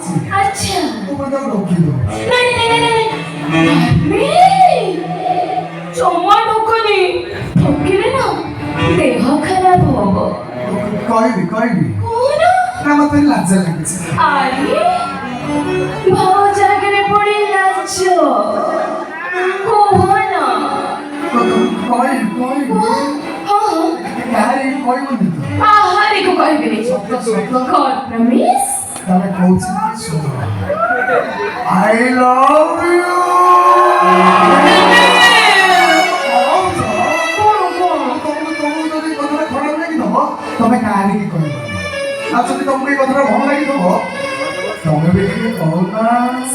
अच्छा तुम्हें तो रोकी दो जमा ढोकनी ढोकिले ना देह खराब हबो कहबी कौन ना मत लज्जा लगे अरे भाव जागरे पड़ी लाजो कोहना हाँ यारी कोई नहीं तो आहारी को कह भी नहीं God promise तारे कोच I love you तमें कहानी की कोई अच्छा तो तुमको ये कथरा भल लगी तो तमें भी ଟିକେ कहना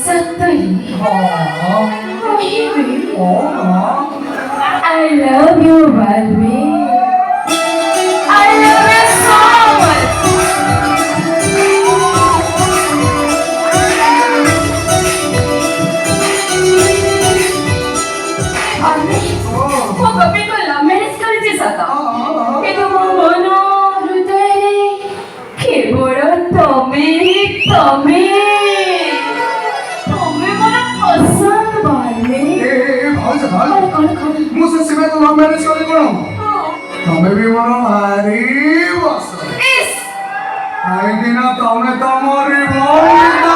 सत्तरी हाँ कहिबे हाँ I love you Balvi I love you so much अरे वो कभी को लव मैरिज करायचे साता हे तो मन हृदय रे केवळ तमे मला पसंद बाळले भाई कौन मुझसे सिवा तो लव मैरिज करे कोण तमें भी मनो हारी बस इस काहे ना तमने तमरी भौमिका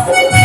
Glory,